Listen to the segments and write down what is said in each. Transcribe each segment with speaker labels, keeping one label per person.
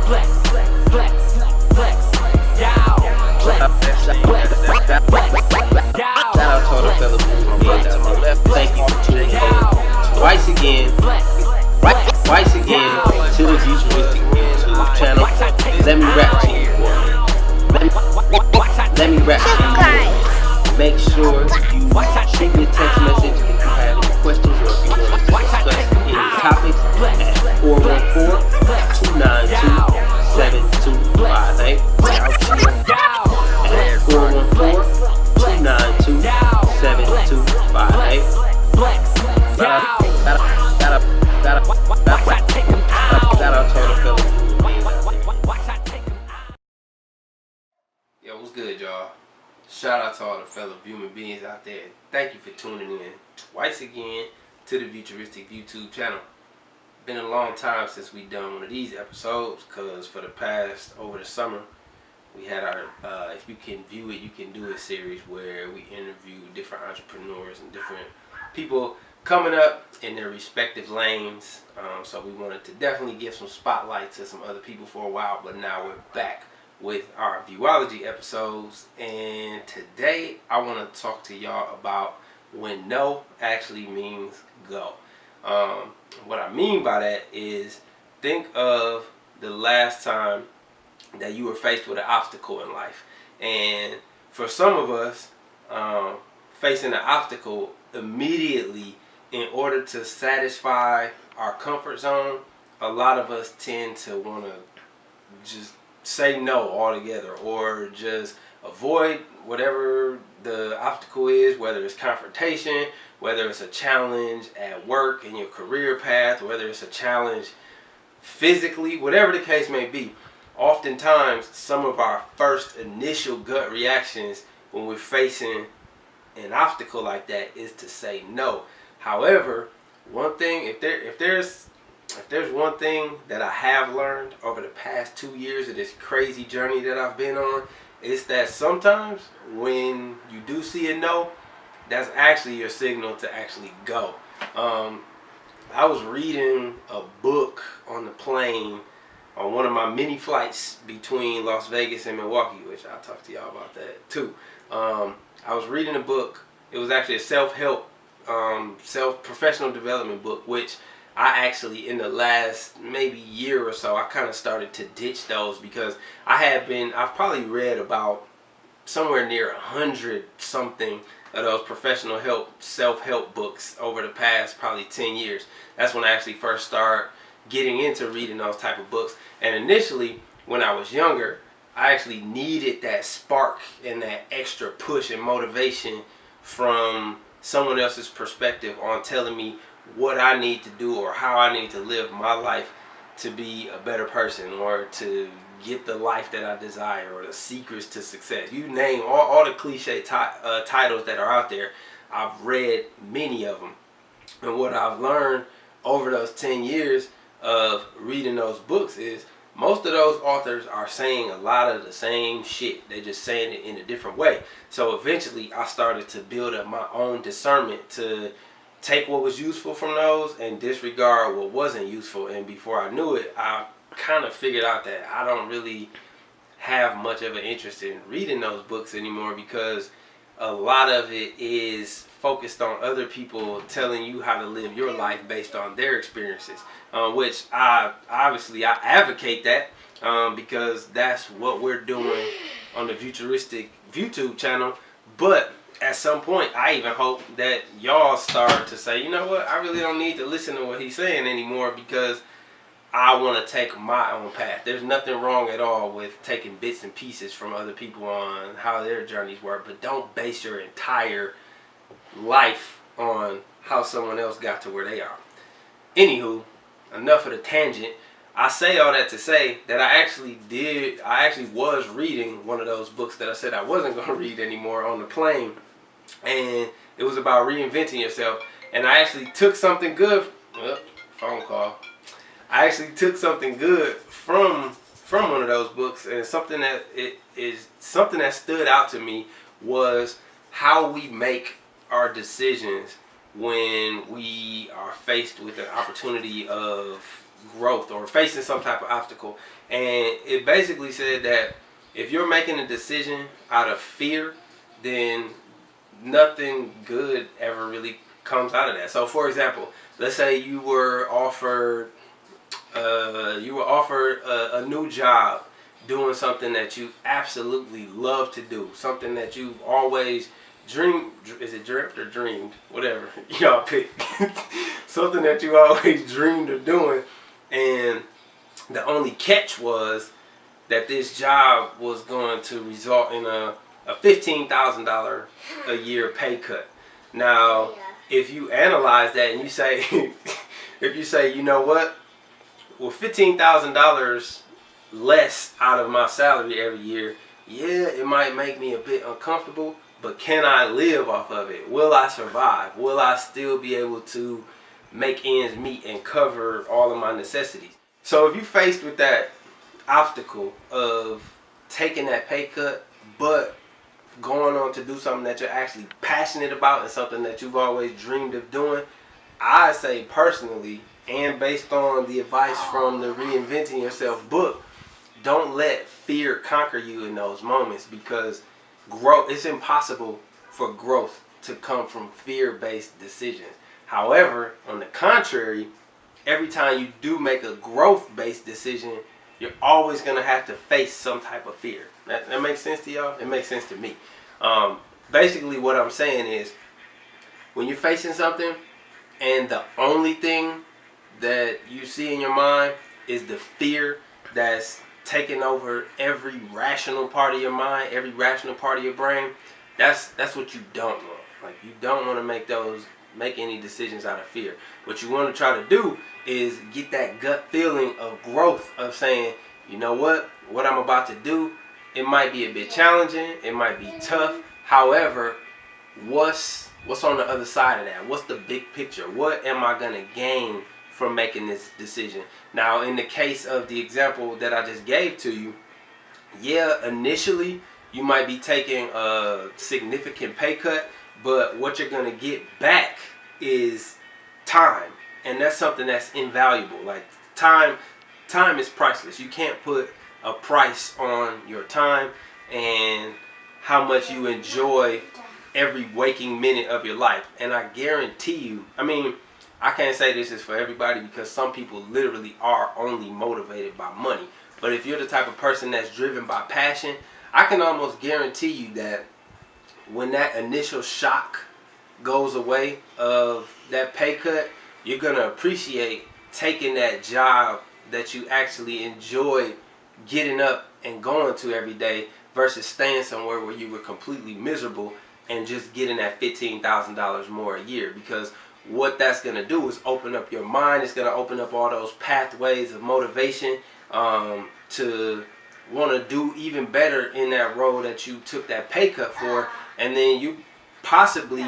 Speaker 1: flex, flex, flex, yow, flex,
Speaker 2: Shout out to all the fellas who to my left. Thank you for tuning in twice again to the Viewturistic YouTube channel. Let me rap to you. Let me rap to you. Make sure you shoot me a text message if you have any questions or if you want to discuss any topics at 414-292-7258. At 414-292-7258. Yo, what's good, y'all? Shout out to all the fellow human beings out there. Thank you for tuning in twice again to the Viewturistic YouTube channel. Been a long time since we done one of these episodes, because for the past, over the summer, we had our If You Can View It, You Can Do It series, where we interview different entrepreneurs and different people coming up in their respective lanes. So we wanted to definitely give some spotlight to some other people for a while, but now we're back with our viewology episodes, and today I want to talk to y'all about when no actually means go. What I mean by that is, think of the last time that you were faced with an obstacle in life, and for some of us, facing an obstacle immediately, in order to satisfy our comfort zone, a lot of us tend to want to just say no altogether, or just avoid whatever the obstacle is, whether it's confrontation, whether it's a challenge at work in your career path, whether it's a challenge physically, whatever the case may be. Oftentimes, some of our first initial gut reactions when we're facing an obstacle like that is to say no. However, one thing, if there's one thing that I have learned over the past 2 years of this crazy journey that I've been on, it's that sometimes when you do see a no, that's actually your signal to actually go. I was reading a book on the plane on one of my many flights between Las Vegas and Milwaukee, which I'll talk to y'all about that too. I was reading a book. It was actually a self-help, professional development book, which I actually, in the last maybe year or so, I kind of started to ditch those, because I've probably read about somewhere near 100 something of those professional self-help books over the past probably 10 years. That's when I actually first started getting into reading those type of books. And initially, when I was younger, I actually needed that spark and that extra push and motivation from someone else's perspective on telling me what I need to do or how I need to live my life to be a better person, or to get the life that I desire, or the secrets to success. You name all the cliche titles that are out there. I've read many of them. And what I've learned over those 10 years of reading those books is, most of those authors are saying a lot of the same shit. They're just saying it in a different way. So eventually I started to build up my own discernment to take what was useful from those and disregard what wasn't useful. And before I knew it, I kind of figured out that I don't really have much of an interest in reading those books anymore, because a lot of it is focused on other people telling you how to live your life based on their experiences, which I advocate that, because that's what we're doing on the Viewturistic YouTube channel. But at some point, I even hope that y'all start to say, you know what, I really don't need to listen to what he's saying anymore, because I want to take my own path. There's nothing wrong at all with taking bits and pieces from other people on how their journeys work, but don't base your entire life on how someone else got to where they are. Anywho, enough of the tangent. I say all that to say that I actually was reading one of those books that I said I wasn't going to read anymore on the plane, and it was about reinventing yourself. And I actually took something good. Phone call. I actually took something good from one of those books, and something that stood out to me was how we make our decisions when we are faced with an opportunity of growth or facing some type of obstacle. And it basically said that if you're making a decision out of fear, then nothing good ever really comes out of that. So for example, let's say you were offered a new job doing something that you absolutely love to do, something that you've always dreamed. Is it dreamt or dreamed? Whatever y'all pick. Something that you always dreamed of doing, and the only catch was that this job was going to result in a $15,000 a year pay cut. Now, if you analyze that and you say, if you say, you know what, well, $15,000 less out of my salary every year, yeah, it might make me a bit uncomfortable, but can I live off of it? Will I survive? Will I still be able to make ends meet and cover all of my necessities? So if you're faced with that obstacle of taking that pay cut, but going on to do something that you're actually passionate about and something that you've always dreamed of doing, I say personally, and based on the advice from the Reinventing Yourself book, don't let fear conquer you in those moments, because growth, it's impossible for growth to come from fear-based decisions. However, on the contrary, every time you do make a growth-based decision, you're always going to have to face some type of fear. That makes sense to y'all? It makes sense to me. Basically what I'm saying is, when you're facing something and the only thing that you see in your mind is the fear that's taking over every rational part of your mind, every rational part of your brain, that's what you don't want. Like, you don't want to make any decisions out of fear. What you want to try to do is get that gut feeling of growth, of saying, you know what I'm about to do, it might be a bit challenging, it might be tough. However, what's on the other side of that? What's the big picture? What am I gonna gain from making this decision? Now, in the case of the example that I just gave to you, yeah, initially you might be taking a significant pay cut, but what you're gonna get back is time, and that's something that's invaluable. Like, time is priceless. You can't put a price on your time and how much you enjoy every waking minute of your life. And I guarantee you, I mean, I can't say this is for everybody, because some people literally are only motivated by money. But if you're the type of person that's driven by passion, I can almost guarantee you that when that initial shock goes away of that pay cut, you're going to appreciate taking that job that you actually enjoy getting up and going to every day, versus staying somewhere where you were completely miserable and just getting that $15,000 more a year. Because what that's going to do is open up your mind. It's going to open up all those pathways of motivation to want to do even better in that role that you took that pay cut for. And then you possibly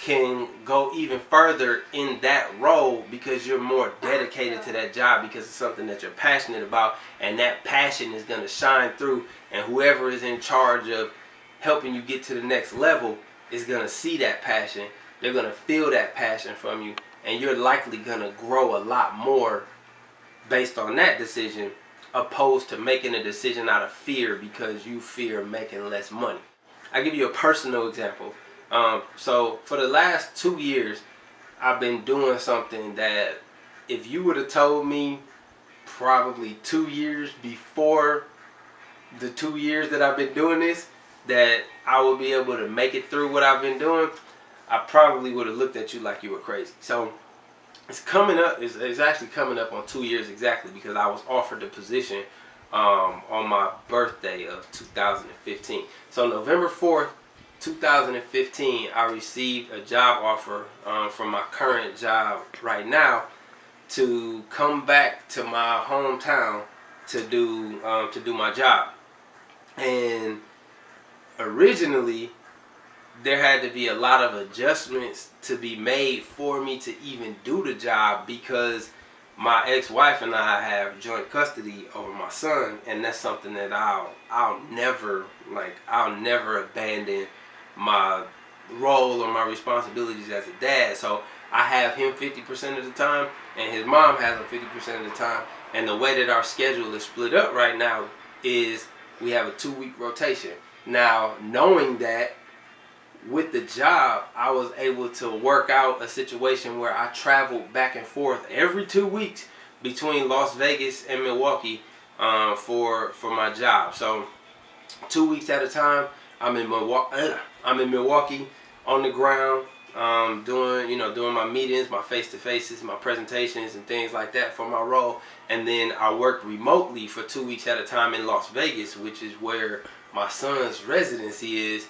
Speaker 2: can go even further in that role because you're more dedicated to that job, because it's something that you're passionate about, and that passion is going to shine through, and whoever is in charge of helping you get to the next level is going to see that passion. They're going to feel that passion from you, and you're likely going to grow a lot more based on that decision, opposed to making a decision out of fear because you fear making less money. I'll give you a personal example. So for the last 2 years, I've been doing something that if you would have told me probably 2 years before the 2 years that I've been doing this, that I would be able to make it through what I've been doing, I probably would have looked at you like you were crazy. So it's coming up, it's actually coming up on 2 years exactly, because I was offered the position on my birthday of 2015. So November 4th, 2015, I received a job offer from my current job right now to come back to my hometown to do my job. And originally, there had to be a lot of adjustments to be made for me to even do the job, because my ex-wife and I have joint custody over my son, and that's something that I'll never abandon role or my responsibilities as a dad. So I have him 50% of the time, and his mom has him 50% of the time. And the way that our schedule is split up right now is we have a 2-week rotation. Now, knowing that with the job, I was able to work out a situation where I traveled back and forth every 2 weeks between Las Vegas and Milwaukee for my job. So 2 weeks at a time, I'm in Milwaukee on the ground, doing my meetings, my face-to-faces, my presentations, and things like that for my role. And then I work remotely for 2 weeks at a time in Las Vegas, which is where my son's residency is.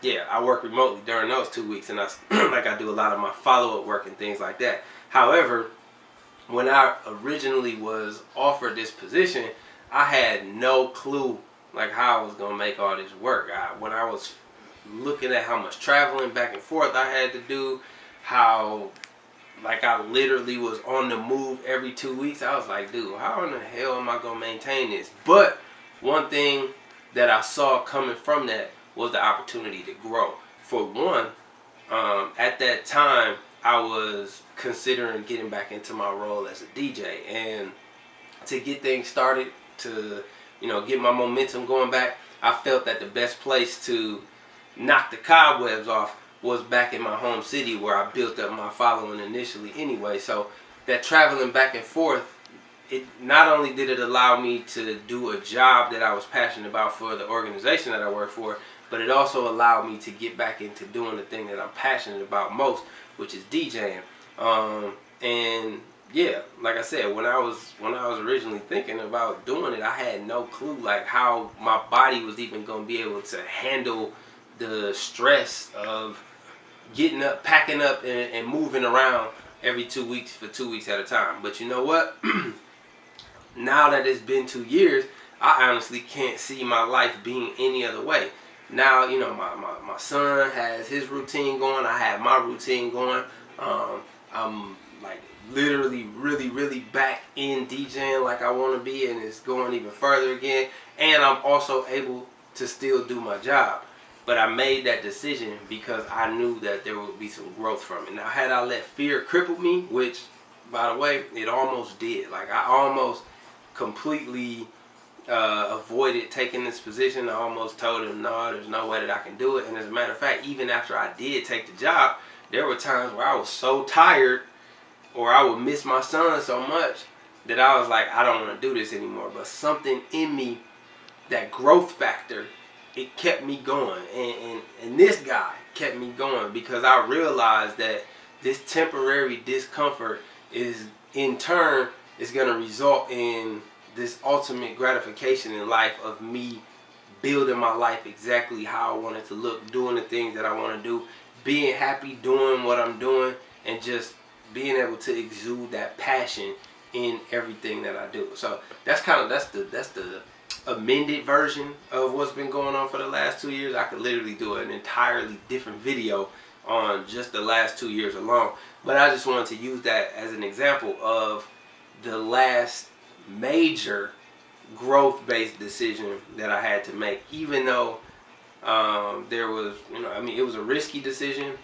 Speaker 2: Yeah, I work remotely during those 2 weeks, and I do a lot of my follow-up work and things like that. However, when I originally was offered this position, I had no clue like how I was gonna make all this work. When I was looking at how much traveling back and forth I had to do, how like I literally was on the move every 2 weeks, I was like, dude, how in the hell am I gonna maintain this? But one thing that I saw coming from that was the opportunity to grow. For one, at that time, I was considering getting back into my role as a DJ, and to get things started, to get my momentum going back, I felt that the best place to knock the cobwebs off was back in my home city, where I built up my following initially anyway. So that traveling back and forth, it not only did it allow me to do a job that I was passionate about for the organization that I work for, but it also allowed me to get back into doing the thing that I'm passionate about most, which is DJing. And yeah, like I said, when I was originally thinking about doing it, I had no clue like how my body was even going to be able to handle the stress of getting up, packing up, and moving around every 2 weeks for 2 weeks at a time. But you know what? Now that it's been 2 years, I honestly can't see my life being any other way. Now, my son has his routine going. I have my routine going. I'm like literally really back in DJing like I want to be, and it's going even further again. And I'm also able to still do my job. But I made that decision because I knew that there would be some growth from it. Now, had I let fear cripple me, which, by the way, it almost did. Like, I almost completely avoided taking this position. I almost told him, no, there's no way that I can do it. And as a matter of fact, even after I did take the job, there were times where I was so tired, or I would miss my son so much, that I was like, I don't want to do this anymore. But something in me, that growth factor, it kept me going, and this guy kept me going, because I realized that this temporary discomfort is in turn is going to result in this ultimate gratification in life of me building my life exactly how I want it to look, doing the things that I want to do, being happy doing what I'm doing, and just being able to exude that passion in everything that I do. So that's the amended version of what's been going on for the last 2 years. I could literally do an entirely different video on just the last 2 years alone, but I just wanted to use that as an example of the last major growth-based decision that I had to make. Even though there was, it was a risky decision.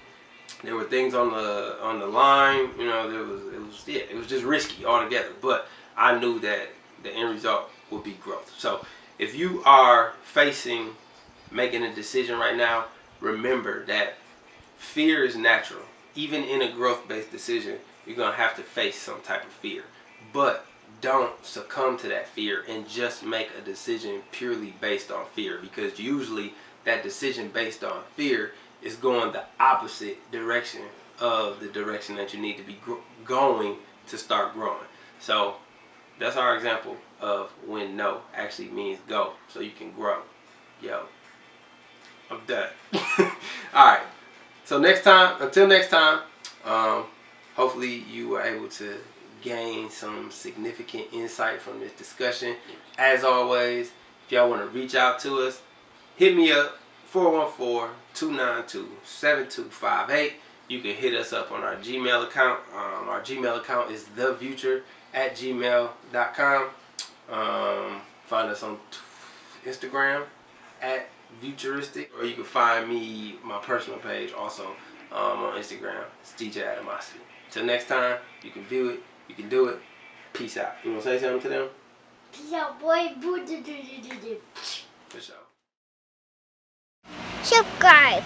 Speaker 2: There were things on the line. It was just risky altogether. But I knew that the end result would be growth. So if you are facing making a decision right now, remember that fear is natural. Even in a growth-based decision, you're going to have to face some type of fear. But don't succumb to that fear and just make a decision purely based on fear, because usually that decision based on fear is going the opposite direction of the direction that you need to be going to start growing. So that's our example of when no actually means go, so you can grow. Yo, I'm done. Alright, so until next time, hopefully you were able to gain some significant insight from this discussion. As always, if y'all want to reach out to us, hit me up, 414-292-7258. You can hit us up on our Gmail account. Our Gmail account is theviewtur@gmail.com. Find us on Instagram Viewturistic, or you can find me, my personal page also on Instagram. It's DJ Animosity. Till next time, you can view it, you can do it. Peace out. You want to say something to them?
Speaker 3: Peace out, boy.
Speaker 2: For sure.
Speaker 3: Subscribe.